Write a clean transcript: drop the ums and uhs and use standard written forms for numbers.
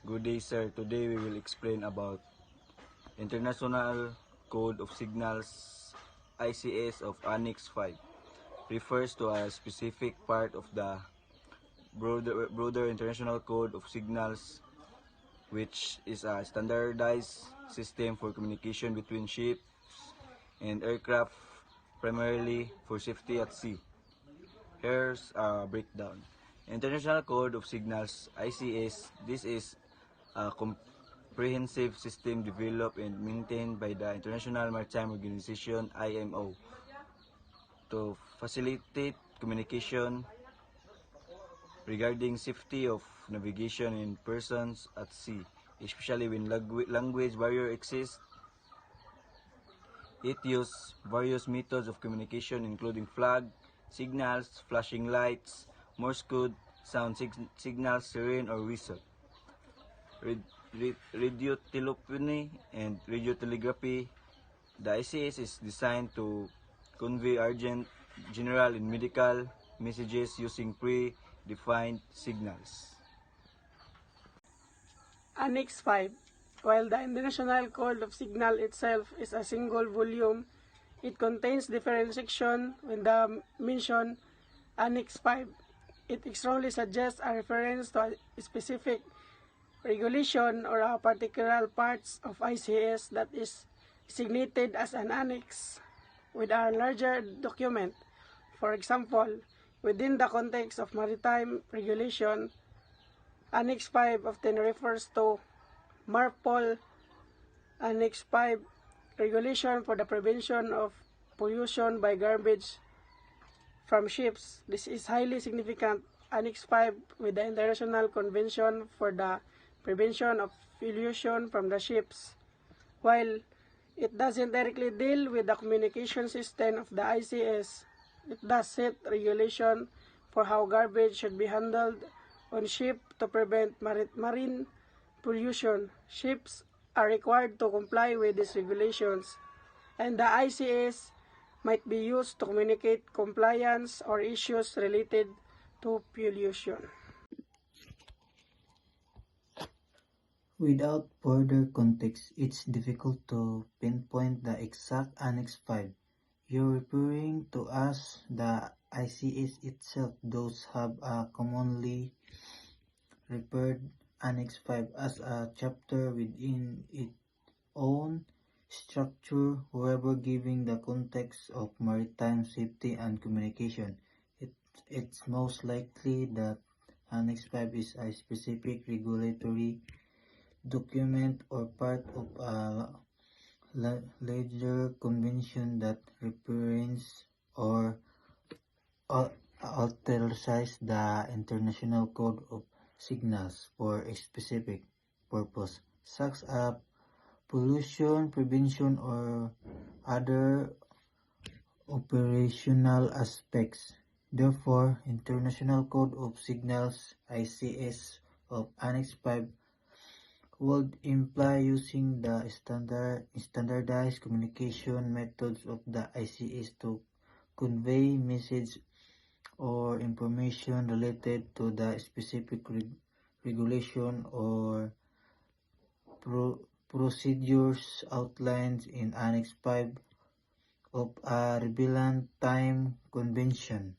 Good day, sir. Today we will explain about International Code of Signals ICS of Annex 5. Refers to a specific part of the broader International Code of Signals, which is a standardized system for communication between ships and aircraft, primarily for safety at sea. Here's a breakdown. International Code of Signals ICS. This is a comprehensive system developed and maintained by the International Maritime Organization (IMO) to facilitate communication regarding safety of navigation and persons at sea, especially when language barrier exists. It uses various methods of communication including flag, signals, flashing lights, Morse code, sound signals, siren or whistle, radio telephony, and radio telegraphy. The ICS is designed to convey urgent, general, and medical messages using pre-defined signals. Annex 5. While the International Code of Signal itself is a single volume, it contains different sections. When the mention Annex 5, it strongly suggests a reference to a specific regulation or a particular parts of ICS that is designated as an annex with a larger document. For example, within the context of maritime regulation, Annex 5 often refers to MARPOL. Annex 5 Regulation for the Prevention of Pollution by Garbage from Ships. This is highly significant. Annex 5 with the International Convention for the Prevention of Pollution from the Ships. While it doesn't directly deal with the communication system of the ICS, it does set regulation for how garbage should be handled on ship to prevent marine pollution. Ships are required to comply with these regulations, and the ICS might be used to communicate compliance or issues related to pollution. Without further context, it's difficult to pinpoint the exact Annex 5 you're referring to as the ICS itself does have a commonly referred Annex 5 as a chapter within its own structure. However, given the context of maritime safety and communication, it's most likely that Annex 5 is a specific regulatory document or part of a larger convention that represents or authorizes the International Code of Signals for a specific purpose, such as pollution prevention or other operational aspects. Therefore, International Code of Signals (ICS) of Annex 5 would imply using the standardized communication methods of the ICS to convey message or information related to the specific regulation or procedures outlined in Annex 5 of a relevant time convention.